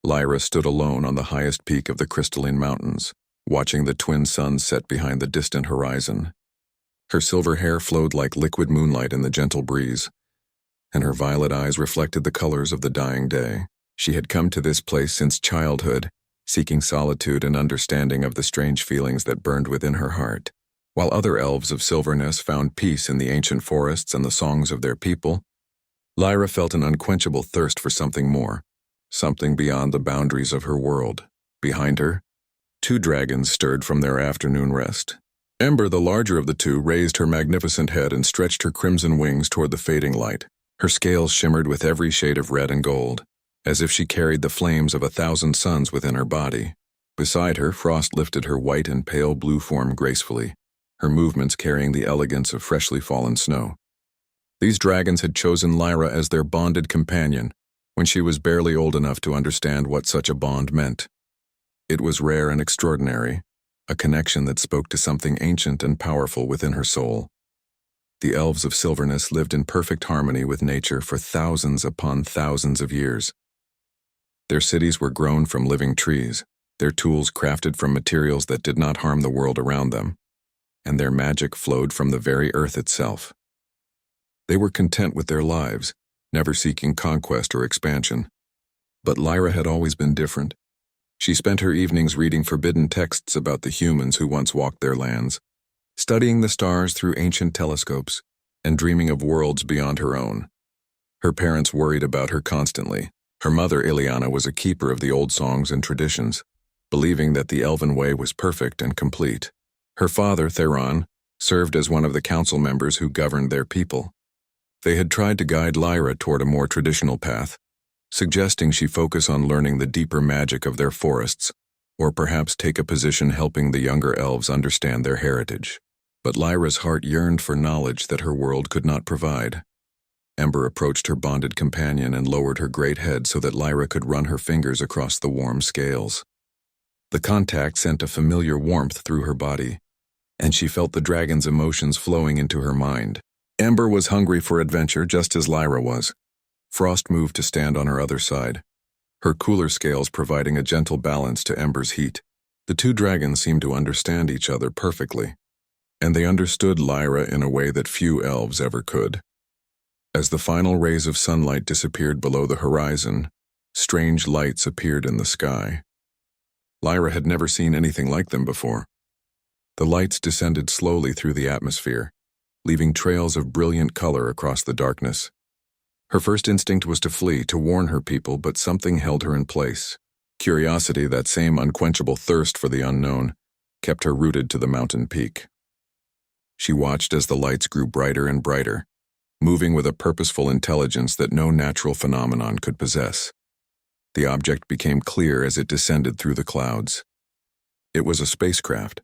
Lyra stood alone on the highest peak of the crystalline mountains, watching the twin suns set behind the distant horizon. Her silver hair flowed like liquid moonlight in the gentle breeze, and her violet eyes reflected the colors of the dying day. She had come to this place since childhood, seeking solitude and understanding of the strange feelings that burned within her heart. While other elves of Silverness found peace in the ancient forests and the songs of their people, Lyra felt an unquenchable thirst for something more, something beyond the boundaries of her world. Behind her, two dragons stirred from their afternoon rest. Ember, the larger of the two, raised her magnificent head and stretched her crimson wings toward the fading light. Her scales shimmered with every shade of red and gold, as if she carried the flames of 1,000 suns within her body. Beside her, Frost lifted her white and pale blue form gracefully, her movements carrying the elegance of freshly fallen snow. These dragons had chosen Lyra as their bonded companion when she was barely old enough to understand what such a bond meant. It was rare and extraordinary, a connection that spoke to something ancient and powerful within her soul. The elves of Silverness lived in perfect harmony with nature for thousands upon thousands of years. Their cities were grown from living trees, their tools crafted from materials that did not harm the world around them, and their magic flowed from the very earth itself. They were content with their lives, never seeking conquest or expansion. But Lyra had always been different. She spent her evenings reading forbidden texts about the humans who once walked their lands, studying the stars through ancient telescopes, and dreaming of worlds beyond her own. Her parents worried about her constantly. Her mother, Ileana, was a keeper of the old songs and traditions, believing that the elven way was perfect and complete. Her father, Theron, served as one of the council members who governed their people. They had tried to guide Lyra toward a more traditional path, suggesting she focus on learning the deeper magic of their forests, or perhaps take a position helping the younger elves understand their heritage. But Lyra's heart yearned for knowledge that her world could not provide. Ember approached her bonded companion and lowered her great head so that Lyra could run her fingers across the warm scales. The contact sent a familiar warmth through her body, and she felt the dragon's emotions flowing into her mind. Ember was hungry for adventure just as Lyra was. Frost moved to stand on her other side, her cooler scales providing a gentle balance to Ember's heat. The two dragons seemed to understand each other perfectly, and they understood Lyra in a way that few elves ever could. As the final rays of sunlight disappeared below the horizon, strange lights appeared in the sky. Lyra had never seen anything like them before. The lights descended slowly through the atmosphere, leaving trails of brilliant color across the darkness. Her first instinct was to flee, to warn her people, but something held her in place. Curiosity, that same unquenchable thirst for the unknown, kept her rooted to the mountain peak. She watched as the lights grew brighter and brighter, moving with a purposeful intelligence that no natural phenomenon could possess. The object became clear as it descended through the clouds. It was a spacecraft,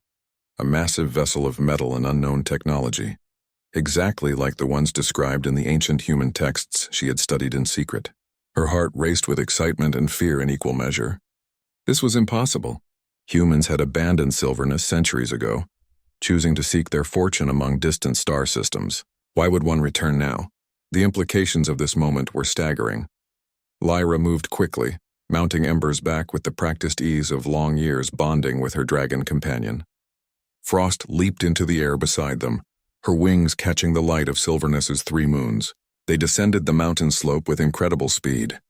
a massive vessel of metal and unknown technology, exactly like the ones described in the ancient human texts she had studied in secret. Her heart raced with excitement and fear in equal measure. This was impossible. Humans had abandoned Silverness centuries ago, choosing to seek their fortune among distant star systems. Why would one return now? The implications of this moment were staggering. Lyra moved quickly, mounting Ember's back with the practiced ease of long years bonding with her dragon companion. Frost leaped into the air beside them, her wings catching the light of Silverness's 3 moons. They descended the mountain slope with incredible speed,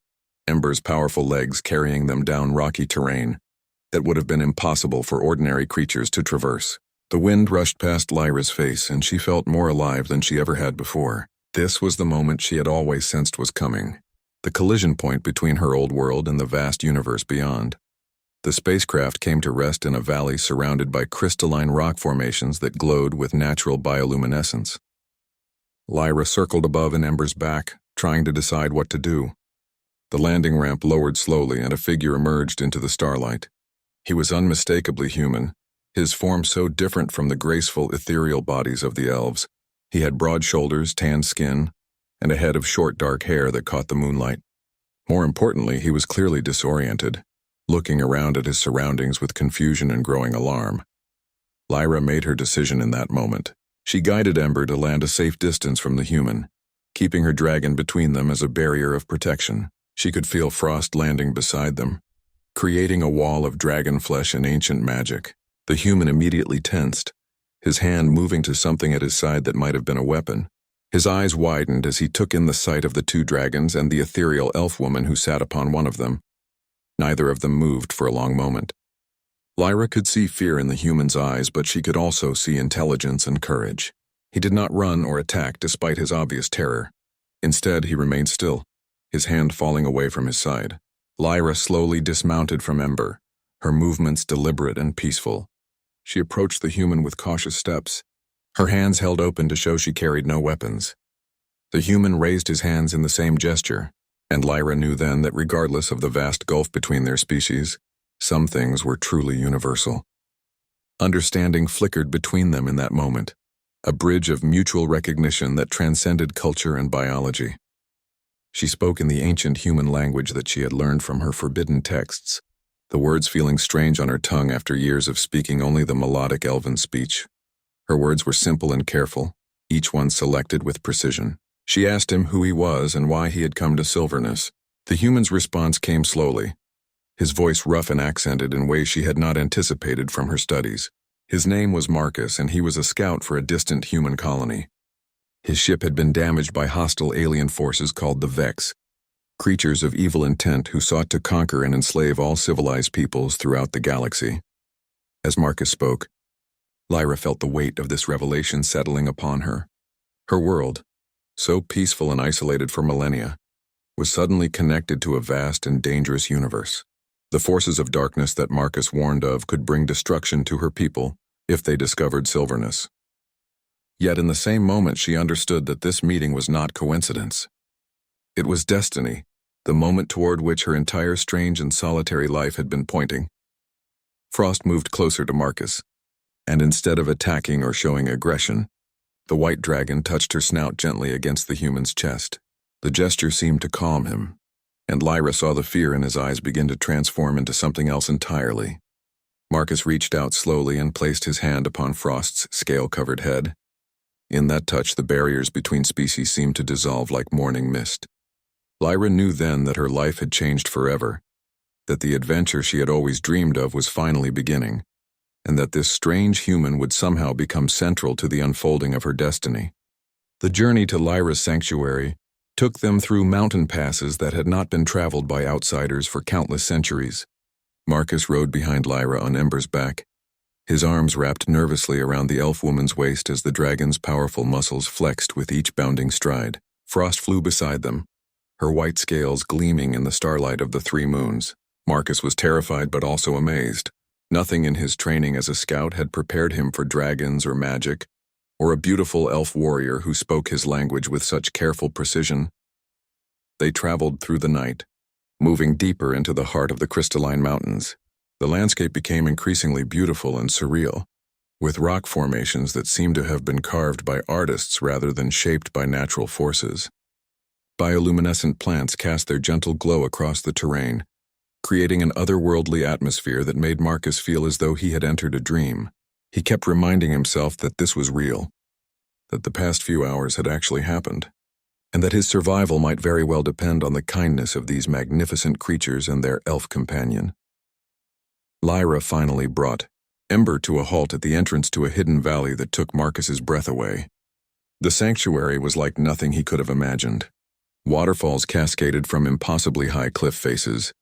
Ember's powerful legs carrying them down rocky terrain that would have been impossible for ordinary creatures to traverse. The wind rushed past Lyra's face, and she felt more alive than she ever had before. This was the moment she had always sensed was coming, the collision point between her old world and the vast universe beyond. The spacecraft came to rest in a valley surrounded by crystalline rock formations that glowed with natural bioluminescence. Lyra circled above in Ember's back, trying to decide what to do. The landing ramp lowered slowly and a figure emerged into the starlight. He was unmistakably human, his form so different from the graceful, ethereal bodies of the elves. He had broad shoulders, tanned skin, and a head of short dark hair that caught the moonlight. More importantly, he was clearly disoriented, looking around at his surroundings with confusion and growing alarm. Lyra made her decision in that moment. She guided Ember to land a safe distance from the human, keeping her dragon between them as a barrier of protection. She could feel Frost landing beside them, creating a wall of dragon flesh and ancient magic. The human immediately tensed, his hand moving to something at his side that might have been a weapon. His eyes widened as he took in the sight of the two dragons and the ethereal elf woman who sat upon one of them. Neither of them moved for a long moment. Lyra could see fear in the human's eyes, but she could also see intelligence and courage. He did not run or attack despite his obvious terror. Instead, he remained still, his hand falling away from his side. Lyra slowly dismounted from Ember, her movements deliberate and peaceful. She approached the human with cautious steps, her hands held open to show she carried no weapons. The human raised his hands in the same gesture, and Lyra knew then that regardless of the vast gulf between their species, some things were truly universal. Understanding flickered between them in that moment, a bridge of mutual recognition that transcended culture and biology. She spoke in the ancient human language that she had learned from her forbidden texts, the words feeling strange on her tongue after years of speaking only the melodic elven speech. Her words were simple and careful, each one selected with precision. She asked him who he was and why he had come to Silverness. The human's response came slowly, his voice rough and accented in ways she had not anticipated from her studies. His name was Marcus, and he was a scout for a distant human colony. His ship had been damaged by hostile alien forces called the Vex, creatures of evil intent who sought to conquer and enslave all civilized peoples throughout the galaxy. As Marcus spoke, Lyra felt the weight of this revelation settling upon her. Her world, so peaceful and isolated for millennia, was suddenly connected to a vast and dangerous universe. The forces of darkness that Marcus warned of could bring destruction to her people if they discovered Silverness. Yet in the same moment she understood that this meeting was not coincidence. It was destiny, the moment toward which her entire strange and solitary life had been pointing. Frost moved closer to Marcus, and instead of attacking or showing aggression, the white dragon touched her snout gently against the human's chest. The gesture seemed to calm him, and Lyra saw the fear in his eyes begin to transform into something else entirely. Marcus reached out slowly and placed his hand upon Frost's scale-covered head. In that touch, the barriers between species seemed to dissolve like morning mist. Lyra knew then that her life had changed forever, that the adventure she had always dreamed of was finally beginning, and that this strange human would somehow become central to the unfolding of her destiny. The journey to Lyra's sanctuary took them through mountain passes that had not been traveled by outsiders for countless centuries. Marcus rode behind Lyra on Ember's back, his arms wrapped nervously around the elf woman's waist as the dragon's powerful muscles flexed with each bounding stride. Frost flew beside them, her white scales gleaming in the starlight of the three moons. Marcus was terrified but also amazed. Nothing in his training as a scout had prepared him for dragons or magic, or a beautiful elf warrior who spoke his language with such careful precision. They traveled through the night, moving deeper into the heart of the crystalline mountains. The landscape became increasingly beautiful and surreal, with rock formations that seemed to have been carved by artists rather than shaped by natural forces. Bioluminescent plants cast their gentle glow across the terrain, creating an otherworldly atmosphere that made Marcus feel as though he had entered a dream. He kept reminding himself that this was real, that the past few hours had actually happened, and that his survival might very well depend on the kindness of these magnificent creatures and their elf companion. Lyra finally brought Ember to a halt at the entrance to a hidden valley that took Marcus's breath away. The sanctuary was like nothing he could have imagined. Waterfalls cascaded from impossibly high cliff faces,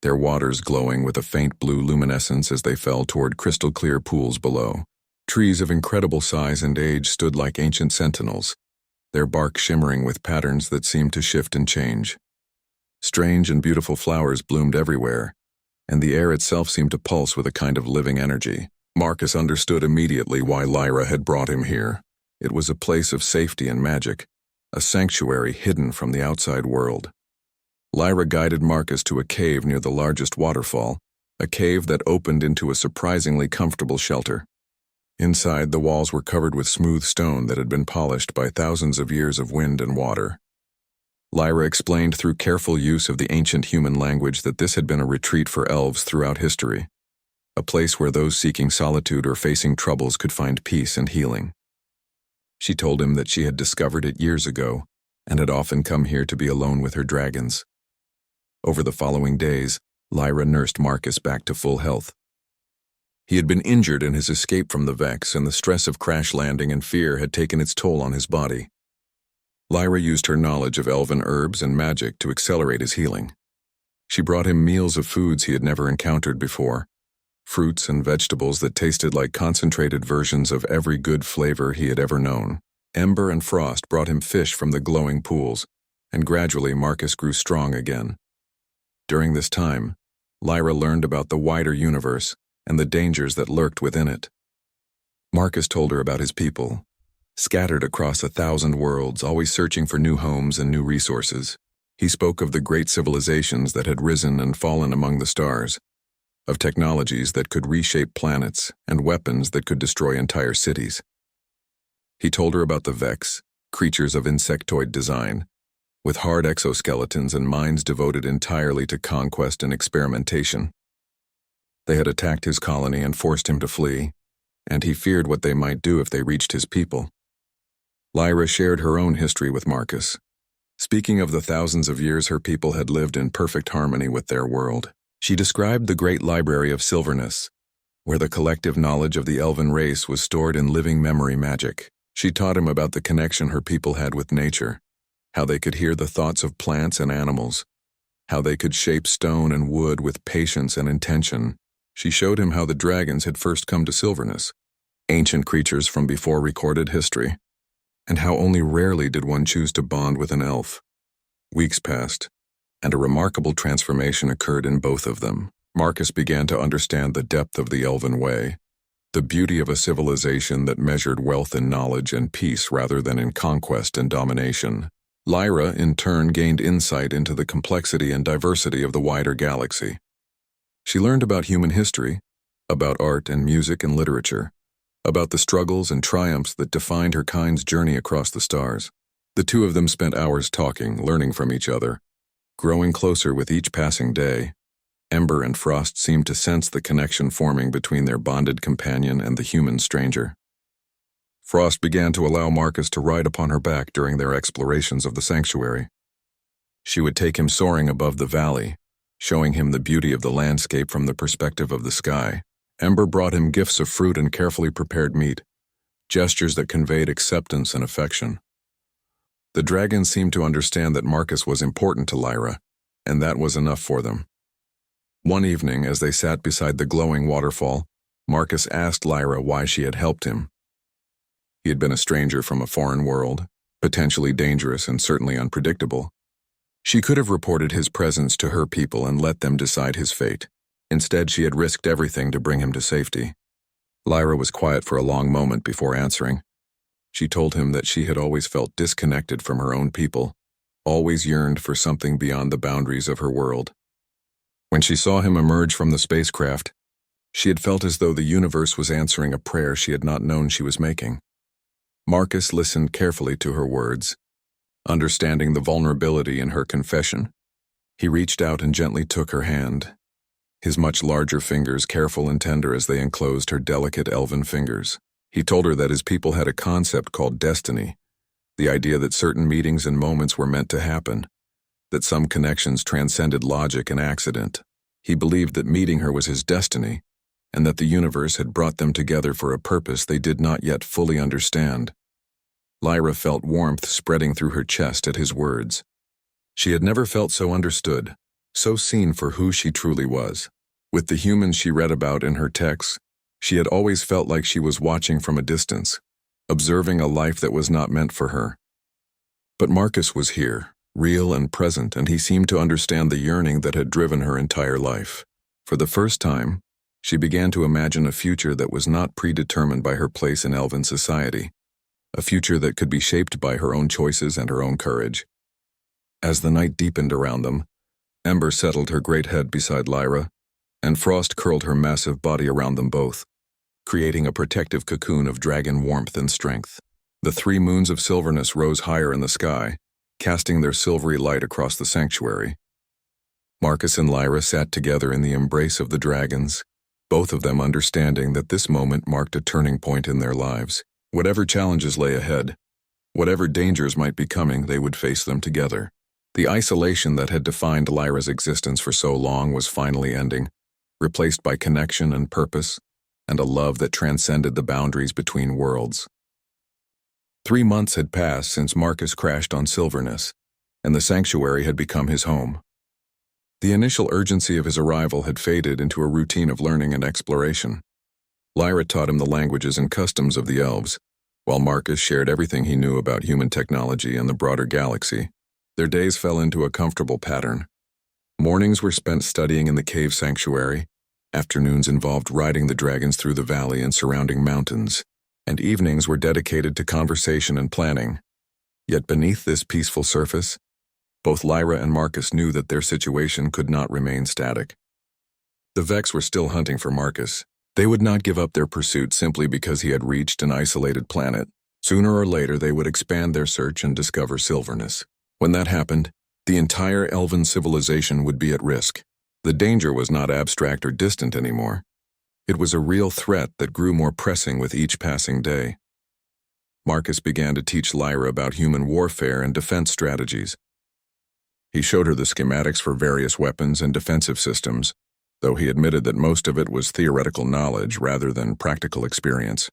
their waters glowing with a faint blue luminescence as they fell toward crystal-clear pools below. Trees of incredible size and age stood like ancient sentinels, their bark shimmering with patterns that seemed to shift and change. Strange and beautiful flowers bloomed everywhere, and the air itself seemed to pulse with a kind of living energy. Marcus understood immediately why Lyra had brought him here. It was a place of safety and magic, a sanctuary hidden from the outside world. Lyra guided Marcus to a cave near the largest waterfall, a cave that opened into a surprisingly comfortable shelter. Inside, the walls were covered with smooth stone that had been polished by thousands of years of wind and water. Lyra explained through careful use of the ancient human language that this had been a retreat for elves throughout history, a place where those seeking solitude or facing troubles could find peace and healing. She told him that she had discovered it years ago and had often come here to be alone with her dragons. Over the following days, Lyra nursed Marcus back to full health. He had been injured in his escape from the Vex, and the stress of crash landing and fear had taken its toll on his body. Lyra used her knowledge of elven herbs and magic to accelerate his healing. She brought him meals of foods he had never encountered before, fruits and vegetables that tasted like concentrated versions of every good flavor he had ever known. Ember and Frost brought him fish from the glowing pools, and gradually Marcus grew strong again. During this time, Lyra learned about the wider universe and the dangers that lurked within it. Marcus told her about his people, scattered across 1,000 worlds, always searching for new homes and new resources. He spoke of the great civilizations that had risen and fallen among the stars, of technologies that could reshape planets and weapons that could destroy entire cities. He told her about the Vex, creatures of insectoid design, with hard exoskeletons and minds devoted entirely to conquest and experimentation. They had attacked his colony and forced him to flee, and he feared what they might do if they reached his people. Lyra shared her own history with Marcus, speaking of the thousands of years her people had lived in perfect harmony with their world. She described the great library of Silverness, where the collective knowledge of the elven race was stored in living memory magic. She taught him about the connection her people had with nature, how they could hear the thoughts of plants and animals, how they could shape stone and wood with patience and intention. She showed him how the dragons had first come to Silverness, ancient creatures from before recorded history, and how only rarely did one choose to bond with an elf. Weeks passed, and a remarkable transformation occurred in both of them. Marcus began to understand the depth of the elven way, the beauty of a civilization that measured wealth in knowledge and peace rather than in conquest and domination. Lyra, in turn, gained insight into the complexity and diversity of the wider galaxy. She learned about human history, about art and music and literature, about the struggles and triumphs that defined her kind's journey across the stars. The two of them spent hours talking, learning from each other, growing closer with each passing day. Ember and Frost seemed to sense the connection forming between their bonded companion and the human stranger. Frost began to allow Marcus to ride upon her back during their explorations of the sanctuary. She would take him soaring above the valley, showing him the beauty of the landscape from the perspective of the sky. Ember brought him gifts of fruit and carefully prepared meat, gestures that conveyed acceptance and affection. The dragons seemed to understand that Marcus was important to Lyra, and that was enough for them. One evening, as they sat beside the glowing waterfall, Marcus asked Lyra why she had helped him. He had been a stranger from a foreign world, potentially dangerous and certainly unpredictable. She could have reported his presence to her people and let them decide his fate. Instead, she had risked everything to bring him to safety. Lyra was quiet for a long moment before answering. She told him that she had always felt disconnected from her own people, always yearned for something beyond the boundaries of her world. When she saw him emerge from the spacecraft, she had felt as though the universe was answering a prayer she had not known she was making. Marcus listened carefully to her words, understanding the vulnerability in her confession. He reached out and gently took her hand, his much larger fingers careful and tender as they enclosed her delicate elven fingers. He told her that his people had a concept called destiny, the idea that certain meetings and moments were meant to happen, that some connections transcended logic and accident. He believed that meeting her was his destiny, and that the universe had brought them together for a purpose they did not yet fully understand. Lyra felt warmth spreading through her chest at his words. She had never felt so understood, so seen for who she truly was. With the humans she read about in her texts, she had always felt like she was watching from a distance, observing a life that was not meant for her. But Marcus was here, real and present, and he seemed to understand the yearning that had driven her entire life. For the first time, she began to imagine a future that was not predetermined by her place in elven society, a future that could be shaped by her own choices and her own courage. As the night deepened around them, Ember settled her great head beside Lyra, and Frost curled her massive body around them both, creating a protective cocoon of dragon warmth and strength. The 3 moons of Silverness rose higher in the sky, casting their silvery light across the sanctuary. Marcus and Lyra sat together in the embrace of the dragons, both of them understanding that this moment marked a turning point in their lives. Whatever challenges lay ahead, whatever dangers might be coming, they would face them together. The isolation that had defined Lyra's existence for so long was finally ending, replaced by connection and purpose, and a love that transcended the boundaries between worlds. 3 months had passed since Marcus crashed on Silverness, and the sanctuary had become his home. The initial urgency of his arrival had faded into a routine of learning and exploration. Lyra taught him the languages and customs of the elves, while Marcus shared everything he knew about human technology and the broader galaxy. Their days fell into a comfortable pattern. Mornings were spent studying in the cave sanctuary, afternoons involved riding the dragons through the valley and surrounding mountains, and evenings were dedicated to conversation and planning. Yet beneath this peaceful surface, both Lyra and Marcus knew that their situation could not remain static. The Vex were still hunting for Marcus. They would not give up their pursuit simply because he had reached an isolated planet. Sooner or later they would expand their search and discover Silverness. When that happened, the entire elven civilization would be at risk. The danger was not abstract or distant anymore. It was a real threat that grew more pressing with each passing day. Marcus began to teach Lyra about human warfare and defense strategies. He showed her the schematics for various weapons and defensive systems, though he admitted that most of it was theoretical knowledge rather than practical experience.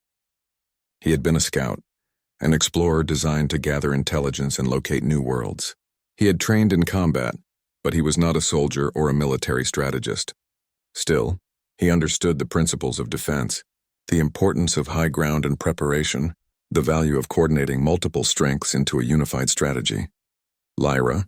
He had been a scout, an explorer designed to gather intelligence and locate new worlds. He had trained in combat, but he was not a soldier or a military strategist. Still, he understood the principles of defense, the importance of high ground and preparation, the value of coordinating multiple strengths into a unified strategy. Lyra,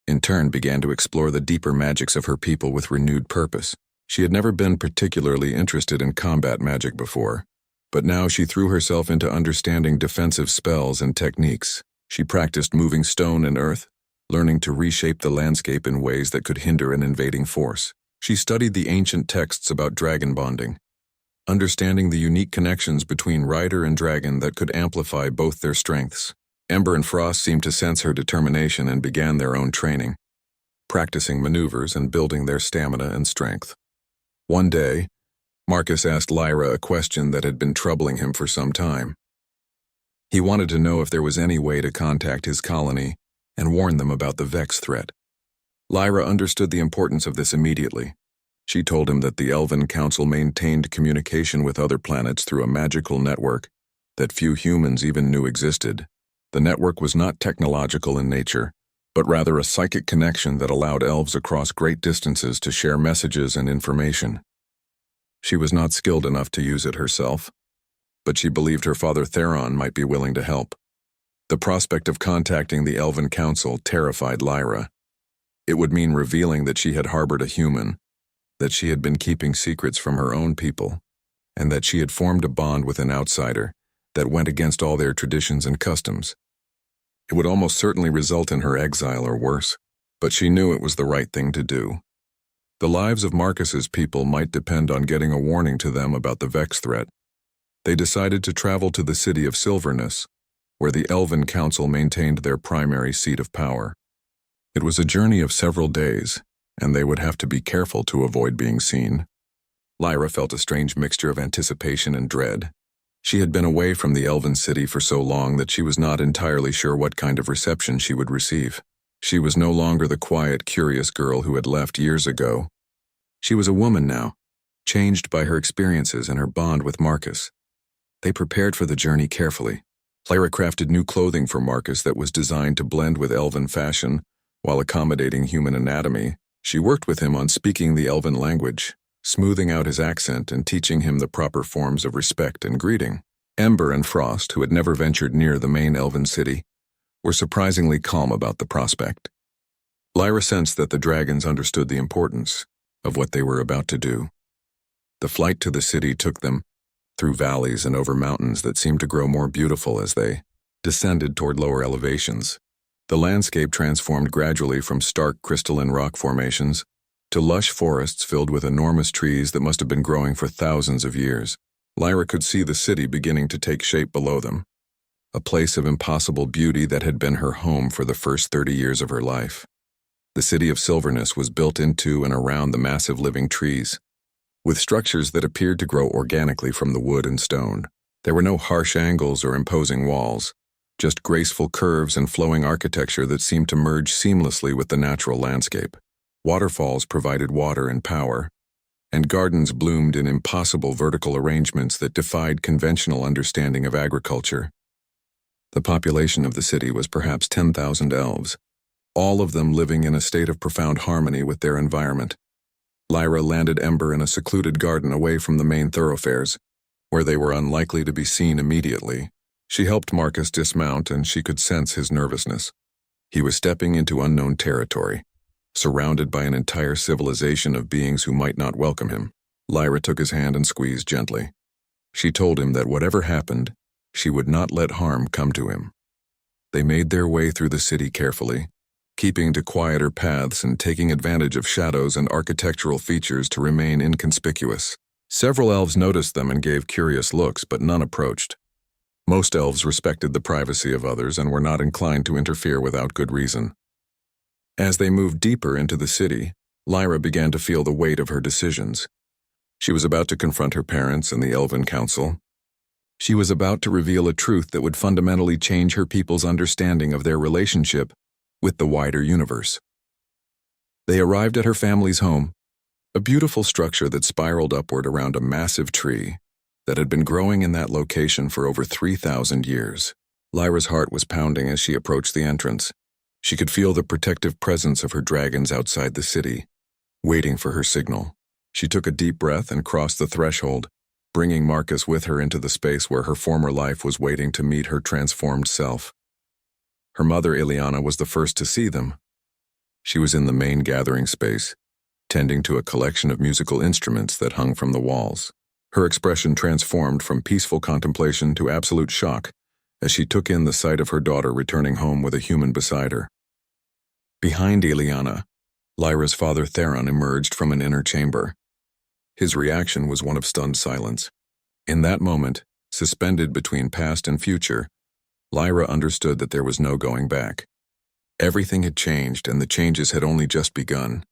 in turn, began to explore the deeper magics of her people with renewed purpose. She had never been particularly interested in combat magic before, but now she threw herself into understanding defensive spells and techniques. She practiced moving stone and earth, learning to reshape the landscape in ways that could hinder an invading force. She studied the ancient texts about dragon bonding, understanding the unique connections between rider and dragon that could amplify both their strengths. Ember and Frost seemed to sense her determination and began their own training, practicing maneuvers and building their stamina and strength. One day, Marcus asked Lyra a question that had been troubling him for some time. He wanted to know if there was any way to contact his colony and warn them about the Vex threat. Lyra understood the importance of this immediately. She told him that the Elven Council maintained communication with other planets through a magical network that few humans even knew existed. The network was not technological in nature, but rather a psychic connection that allowed elves across great distances to share messages and information. She was not skilled enough to use it herself, but she believed her father Theron might be willing to help. The prospect of contacting the Elven Council terrified Lyra. It would mean revealing that she had harbored a human, that she had been keeping secrets from her own people, and that she had formed a bond with an outsider that went against all their traditions and customs. It would almost certainly result in her exile or worse, but she knew it was the right thing to do. The lives of Marcus's people might depend on getting a warning to them about the Vex threat. They decided to travel to the city of Silverness, where the Elven Council maintained their primary seat of power. It was a journey of several days, and they would have to be careful to avoid being seen. Lyra felt a strange mixture of anticipation and dread. She had been away from the Elven city for so long that she was not entirely sure what kind of reception she would receive. She was no longer the quiet, curious girl who had left years ago. She was a woman now, changed by her experiences and her bond with Marcus. They prepared for the journey carefully. Lyra crafted new clothing for Marcus that was designed to blend with Elven fashion while accommodating human anatomy. She worked with him on speaking the Elven language, smoothing out his accent and teaching him the proper forms of respect and greeting. Ember and Frost, who had never ventured near the main Elven city, were surprisingly calm about the prospect. Lyra sensed that the dragons understood the importance of what they were about to do. The flight to the city took them through valleys and over mountains that seemed to grow more beautiful as they descended toward lower elevations. The landscape transformed gradually from stark crystalline rock formations to lush forests filled with enormous trees that must have been growing for thousands of years. Lyra could see the city beginning to take shape below them, a place of impossible beauty that had been her home for the first 30 years of her life. The city of Silverness was built into and around the massive living trees, with structures that appeared to grow organically from the wood and stone. There were no harsh angles or imposing walls, just graceful curves and flowing architecture that seemed to merge seamlessly with the natural landscape. Waterfalls provided water and power, and gardens bloomed in impossible vertical arrangements that defied conventional understanding of agriculture. The population of the city was perhaps 10,000 elves, all of them living in a state of profound harmony with their environment. Lyra landed Ember in a secluded garden away from the main thoroughfares, where they were unlikely to be seen immediately. She helped Marcus dismount, and she could sense his nervousness. He was stepping into unknown territory, surrounded by an entire civilization of beings who might not welcome him. Lyra took his hand and squeezed gently. She told him that whatever happened, she would not let harm come to him. They made their way through the city carefully, keeping to quieter paths and taking advantage of shadows and architectural features to remain inconspicuous. Several elves noticed them and gave curious looks, but none approached. Most elves respected the privacy of others and were not inclined to interfere without good reason. As they moved deeper into the city, Lyra began to feel the weight of her decisions. She was about to confront her parents and the Elven Council. She was about to reveal a truth that would fundamentally change her people's understanding of their relationship with the wider universe. They arrived at her family's home, a beautiful structure that spiraled upward around a massive tree that had been growing in that location for over 3,000 years. Lyra's heart was pounding as she approached the entrance. She could feel the protective presence of her dragons outside the city, waiting for her signal. She took a deep breath and crossed the threshold, bringing Marcus with her into the space where her former life was waiting to meet her transformed self. Her mother, Ileana, was the first to see them. She was in the main gathering space, tending to a collection of musical instruments that hung from the walls. Her expression transformed from peaceful contemplation to absolute shock as she took in the sight of her daughter returning home with a human beside her. Behind Ileana, Lyra's father Theron emerged from an inner chamber. His reaction was one of stunned silence. In that moment, suspended between past and future, Lyra understood that there was no going back. Everything had changed, and the changes had only just begun.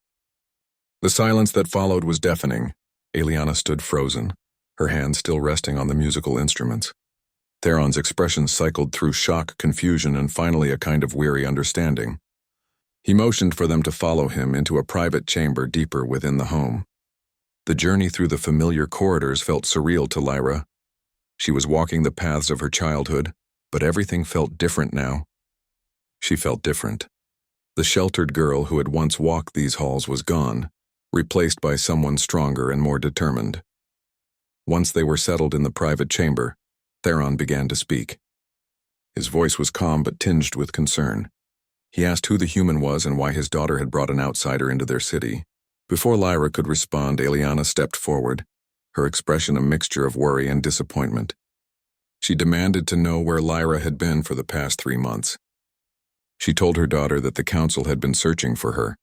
The silence that followed was deafening. Ileana stood frozen, her hands still resting on the musical instruments. Theron's expression cycled through shock, confusion, and finally a kind of weary understanding. He motioned for them to follow him into a private chamber deeper within the home. The journey through the familiar corridors felt surreal to Lyra. She was walking the paths of her childhood, but everything felt different now. She felt different. The sheltered girl who had once walked these halls was gone, replaced by someone stronger and more determined. Once they were settled in the private chamber, Theron began to speak. His voice was calm but tinged with concern. He asked who the human was and why his daughter had brought an outsider into their city. Before Lyra could respond, Ileana stepped forward, her expression a mixture of worry and disappointment. She demanded to know where Lyra had been for the past 3 months. She told her daughter that the council had been searching for her,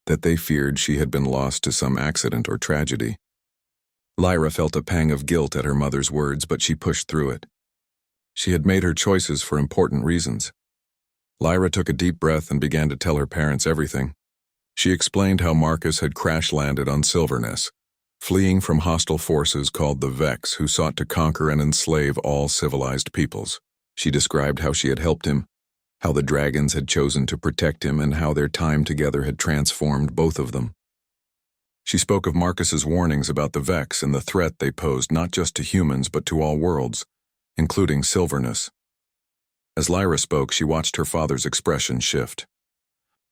that they feared she had been lost to some accident or tragedy. Lyra felt a pang of guilt at her mother's words, but she pushed through it. She had made her choices for important reasons. Lyra took a deep breath and began to tell her parents everything. She explained how Marcus had crash-landed on Silverness, fleeing from hostile forces called the Vex, who sought to conquer and enslave all civilized peoples. She described how she had helped him, how the dragons had chosen to protect him, and how their time together had transformed both of them. She spoke of Marcus's warnings about the Vex and the threat they posed not just to humans but to all worlds, including Silverness. As Lyra spoke, she watched her father's expression shift.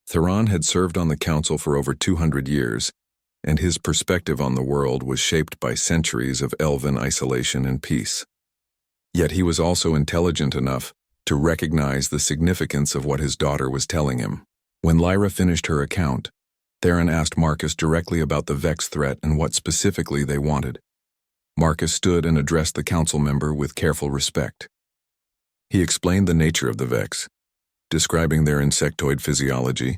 Theron had served on the council for over 200 years, and his perspective on the world was shaped by centuries of elven isolation and peace. Yet he was also intelligent enough to recognize the significance of what his daughter was telling him. When Lyra finished her account, Theron asked Marcus directly about the Vex threat and what specifically they wanted. Marcus stood and addressed the council member with careful respect. He explained the nature of the Vex, describing their insectoid physiology,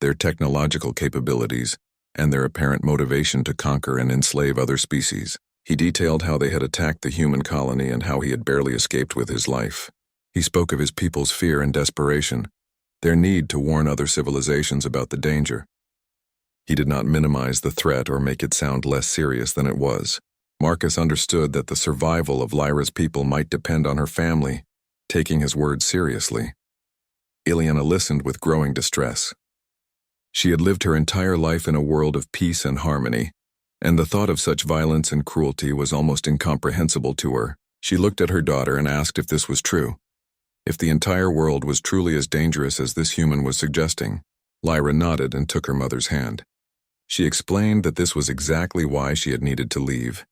their technological capabilities, and their apparent motivation to conquer and enslave other species. He detailed how they had attacked the human colony and how he had barely escaped with his life. He spoke of his people's fear and desperation, their need to warn other civilizations about the danger. He did not minimize the threat or make it sound less serious than it was. Marcus understood that the survival of Lyra's people might depend on her family taking his words seriously. Ileana listened with growing distress. She had lived her entire life in a world of peace and harmony, and the thought of such violence and cruelty was almost incomprehensible to her. She looked at her daughter and asked if this was true. If the entire world was truly as dangerous as this human was suggesting. Lyra nodded and took her mother's hand. She explained that this was exactly why she had needed to leave,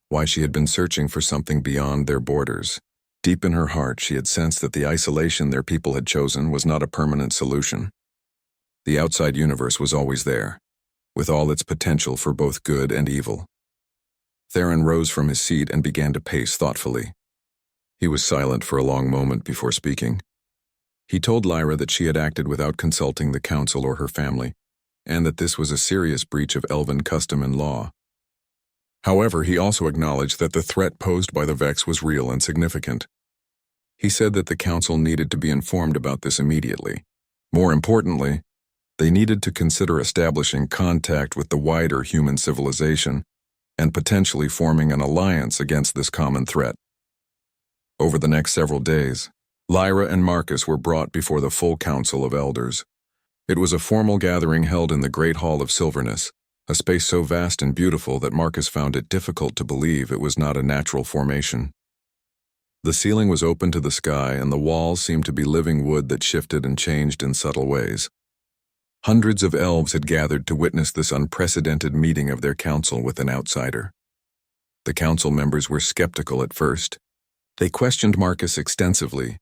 why she had been searching for something beyond their borders. Deep in her heart, she had sensed that the isolation their people had chosen was not a permanent solution. The outside universe was always there, with all its potential for both good and evil. Theron rose from his seat and began to pace thoughtfully. He was silent for a long moment before speaking. He told Lyra that she had acted without consulting the council or her family, and that this was a serious breach of elven custom and law. However, he also acknowledged that the threat posed by the Vex was real and significant. He said that the council needed to be informed about this immediately. More importantly, they needed to consider establishing contact with the wider human civilization and potentially forming an alliance against this common threat. Over the next several days, Lyra and Marcus were brought before the full council of elders. It was a formal gathering held in the Great Hall of Silverness, a space so vast and beautiful that Marcus found it difficult to believe it was not a natural formation. The ceiling was open to the sky, and the walls seemed to be living wood that shifted and changed in subtle ways. Hundreds of elves had gathered to witness this unprecedented meeting of their council with an outsider. The council members were skeptical at first. They questioned Marcus extensively,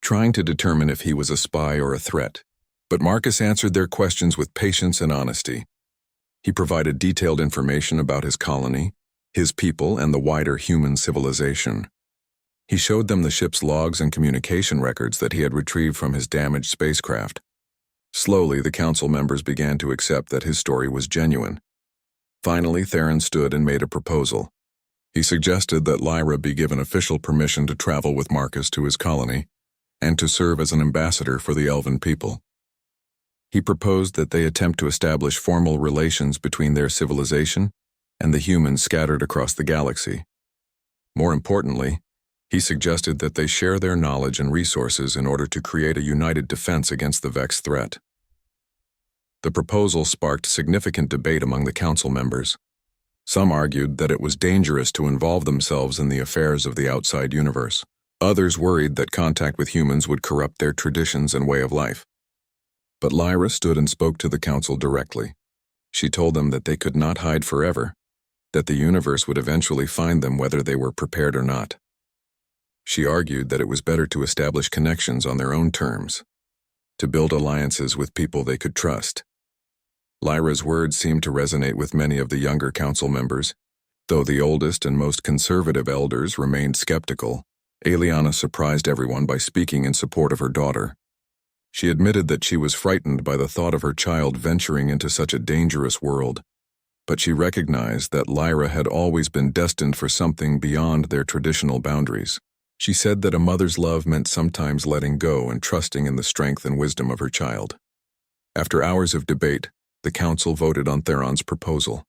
trying to determine if he was a spy or a threat. But Marcus answered their questions with patience and honesty. He provided detailed information about his colony, his people, and the wider human civilization. He showed them the ship's logs and communication records that he had retrieved from his damaged spacecraft. Slowly, the council members began to accept that his story was genuine. Finally, Theron stood and made a proposal. He suggested that Lyra be given official permission to travel with Marcus to his colony and to serve as an ambassador for the elven people. He proposed that they attempt to establish formal relations between their civilization and the humans scattered across the galaxy. More importantly, he suggested that they share their knowledge and resources in order to create a united defense against the Vex threat. The proposal sparked significant debate among the council members. Some argued that it was dangerous to involve themselves in the affairs of the outside universe. Others worried that contact with humans would corrupt their traditions and way of life. But Lyra stood and spoke to the council directly. She told them that they could not hide forever, that the universe would eventually find them whether they were prepared or not. She argued that it was better to establish connections on their own terms, to build alliances with people they could trust. Lyra's words seemed to resonate with many of the younger council members. Though the oldest and most conservative elders remained skeptical, Ileana surprised everyone by speaking in support of her daughter. She admitted that she was frightened by the thought of her child venturing into such a dangerous world, but she recognized that Lyra had always been destined for something beyond their traditional boundaries. She said that a mother's love meant sometimes letting go and trusting in the strength and wisdom of her child. After hours of debate, the council voted on Theron's proposal.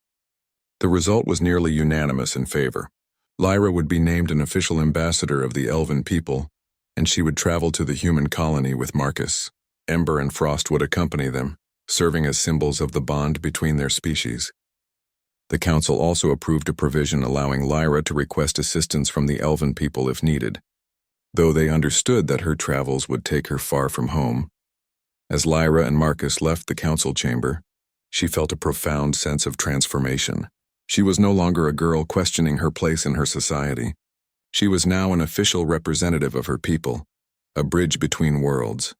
The result was nearly unanimous in favor. Lyra would be named an official ambassador of the elven people, and she would travel to the human colony with Marcus. Ember and Frost would accompany them, serving as symbols of the bond between their species. The council also approved a provision allowing Lyra to request assistance from the elven people if needed, though they understood that her travels would take her far from home. As Lyra and Marcus left the council chamber, she felt a profound sense of transformation. She was no longer a girl questioning her place in her society. She was now an official representative of her people, a bridge between worlds,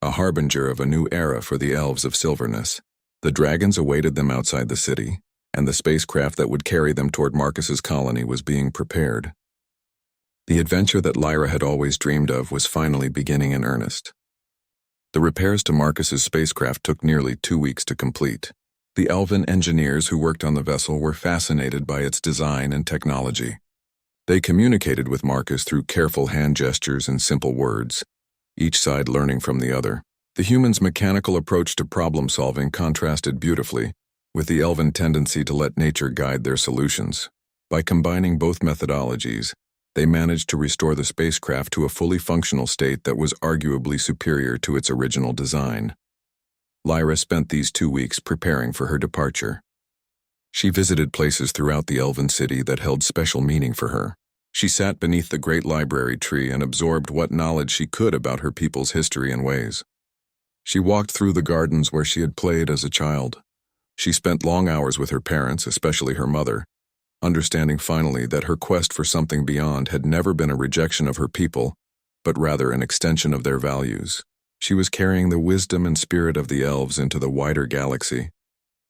a harbinger of a new era for the elves of Silverness. The dragons awaited them outside the city, and the spacecraft that would carry them toward Marcus's colony was being prepared. The adventure that Lyra had always dreamed of was finally beginning in earnest. The repairs to Marcus's spacecraft took nearly 2 weeks to complete. The elven engineers who worked on the vessel were fascinated by its design and technology. They communicated with Marcus through careful hand gestures and simple words, each side learning from the other. The humans' mechanical approach to problem-solving contrasted beautifully with the elven tendency to let nature guide their solutions. By combining both methodologies, They managed to restore the spacecraft to a fully functional state that was arguably superior to its original design. Lyra spent these 2 weeks preparing for her departure. She visited places throughout the elven city that held special meaning for her. She sat beneath the great library tree and absorbed what knowledge she could about her people's history and ways. She walked through the gardens where she had played as a child. She spent long hours with her parents, especially her mother, understanding finally that her quest for something beyond had never been a rejection of her people, but rather an extension of their values. She was carrying the wisdom and spirit of the elves into the wider galaxy,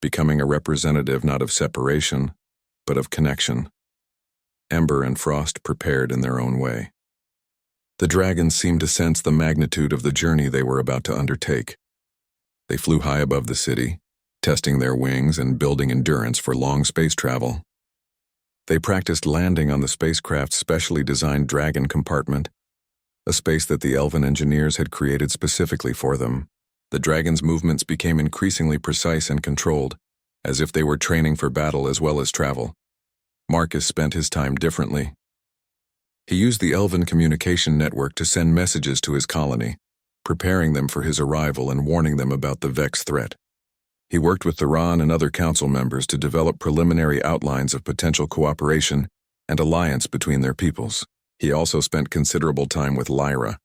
becoming a representative not of separation, but of connection. Ember and Frost prepared in their own way. The dragons seemed to sense the magnitude of the journey they were about to undertake. They flew high above the city, testing their wings and building endurance for long space travel. They practiced landing on the spacecraft's specially designed dragon compartment, a space that the elven engineers had created specifically for them. The dragon's movements became increasingly precise and controlled, as if they were training for battle as well as travel. Marcus spent his time differently. He used the elven communication network to send messages to his colony, preparing them for his arrival and warning them about the Vex threat. He worked with Theron and other council members to develop preliminary outlines of potential cooperation and alliance between their peoples. He also spent considerable time with Lyra,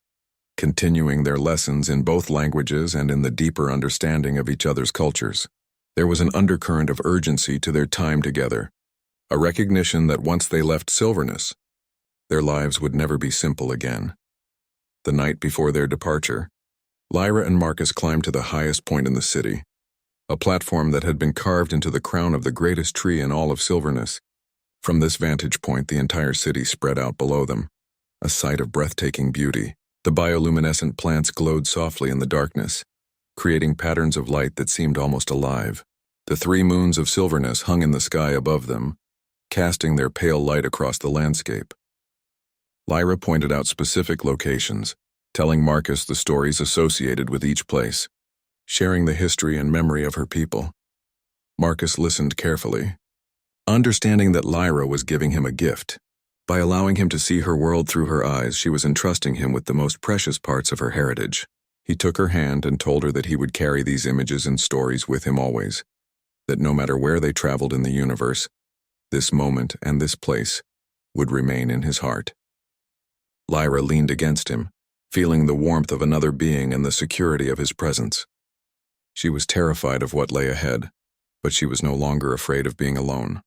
continuing their lessons in both languages and in the deeper understanding of each other's cultures. There was an undercurrent of urgency to their time together, a recognition that once they left Silvernus, their lives would never be simple again. The night before their departure, Lyra and Marcus climbed to the highest point in the city, a platform that had been carved into the crown of the greatest tree in all of Silvernus. From this vantage point, the entire city spread out below them, a sight of breathtaking beauty. The bioluminescent plants glowed softly in the darkness, creating patterns of light that seemed almost alive. The 3 moons of Silvernus hung in the sky above them, casting their pale light across the landscape. Lyra pointed out specific locations, telling Marcus the stories associated with each place, sharing the history and memory of her people. Marcus listened carefully, understanding that Lyra was giving him a gift. By allowing him to see her world through her eyes, she was entrusting him with the most precious parts of her heritage. He took her hand and told her that he would carry these images and stories with him always, that no matter where they traveled in the universe, this moment and this place would remain in his heart. Lyra leaned against him, feeling the warmth of another being and the security of his presence. She was terrified of what lay ahead, but she was no longer afraid of being alone.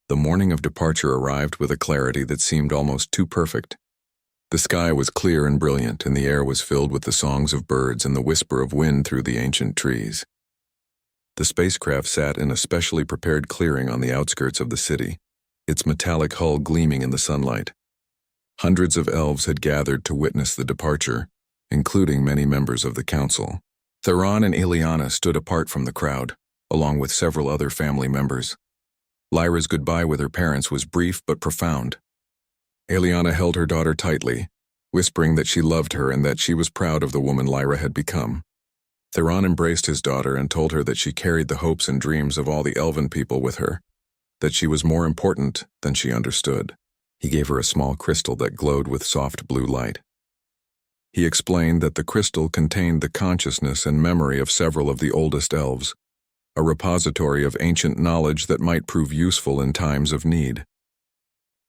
The morning of departure arrived with a clarity that seemed almost too perfect. The sky was clear and brilliant, and the air was filled with the songs of birds and the whisper of wind through the ancient trees. The spacecraft sat in a specially prepared clearing on the outskirts of the city, its metallic hull gleaming in the sunlight. Hundreds of elves had gathered to witness the departure, including many members of the council. Theron and Ileana stood apart from the crowd, along with several other family members. Lyra's goodbye with her parents was brief but profound. Ileana held her daughter tightly, whispering that she loved her and that she was proud of the woman Lyra had become. Theron embraced his daughter and told her that she carried the hopes and dreams of all the elven people with her, that she was more important than she understood. He gave her a small crystal that glowed with soft blue light. He explained that the crystal contained the consciousness and memory of several of the oldest elves, a repository of ancient knowledge that might prove useful in times of need.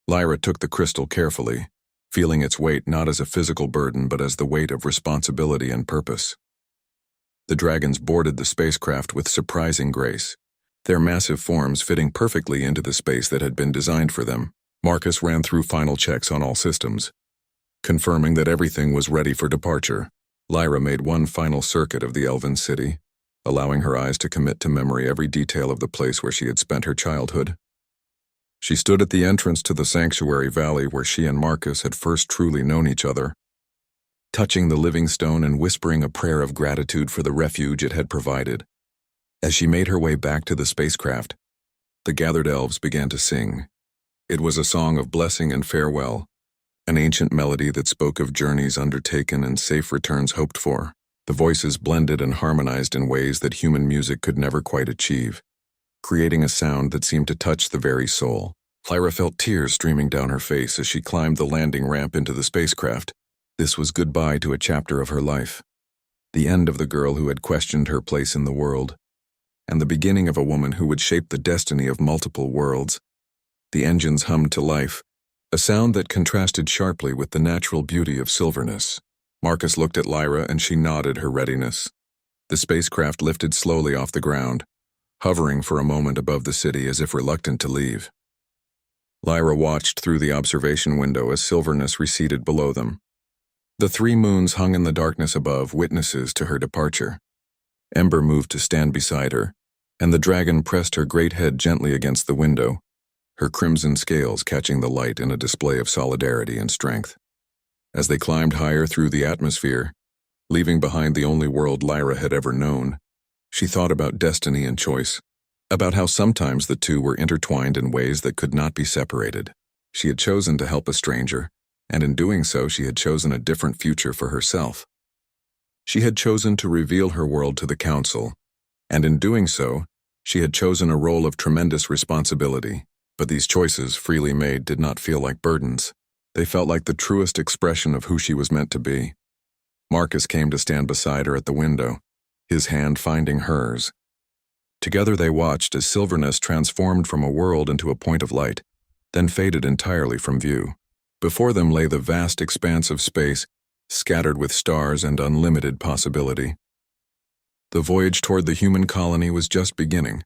Lyra took the crystal carefully, feeling its weight not as a physical burden but as the weight of responsibility and purpose. The dragons boarded the spacecraft with surprising grace, their massive forms fitting perfectly into the space that had been designed for them. Marcus ran through final checks on all systems, confirming that everything was ready for departure. Lyra made one final circuit of the elven city, allowing her eyes to commit to memory every detail of the place where she had spent her childhood. She stood at the entrance to the sanctuary valley where she and Marcus had first truly known each other, touching the living stone and whispering a prayer of gratitude for the refuge it had provided. As she made her way back to the spacecraft, the gathered elves began to sing. It was a song of blessing and farewell, an ancient melody that spoke of journeys undertaken and safe returns hoped for. The voices blended and harmonized in ways that human music could never quite achieve, creating a sound that seemed to touch the very soul. Lyra felt tears streaming down her face as she climbed the landing ramp into the spacecraft. This was goodbye to a chapter of her life, the end of the girl who had questioned her place in the world, and the beginning of a woman who would shape the destiny of multiple worlds. The engines hummed to life, a sound that contrasted sharply with the natural beauty of Silverness. Marcus looked at Lyra and she nodded her readiness. The spacecraft lifted slowly off the ground, hovering for a moment above the city as if reluctant to leave. Lyra watched through the observation window as Silverness receded below them. The 3 moons hung in the darkness above, witnesses to her departure. Ember moved to stand beside her, and the dragon pressed her great head gently against the window, her crimson scales catching the light in a display of solidarity and strength. As they climbed higher through the atmosphere, leaving behind the only world Lyra had ever known, she thought about destiny and choice, about how sometimes the two were intertwined in ways that could not be separated. She had chosen to help a stranger, and in doing so she had chosen a different future for herself. She had chosen to reveal her world to the Council, and in doing so, she had chosen a role of tremendous responsibility. But these choices, freely made, did not feel like burdens. They felt like the truest expression of who she was meant to be. Marcus came to stand beside her at the window, his hand finding hers. Together they watched as Silverness transformed from a world into a point of light, then faded entirely from view. Before them lay the vast expanse of space, scattered with stars and unlimited possibility. The voyage toward the human colony was just beginning,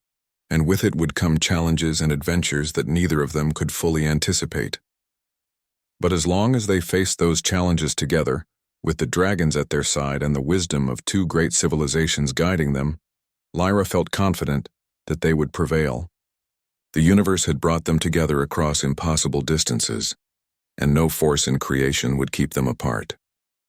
and with it would come challenges and adventures that neither of them could fully anticipate. But as long as they faced those challenges together, with the dragons at their side and the wisdom of 2 great civilizations guiding them, Lyra felt confident that they would prevail. The universe had brought them together across impossible distances, and no force in creation would keep them apart.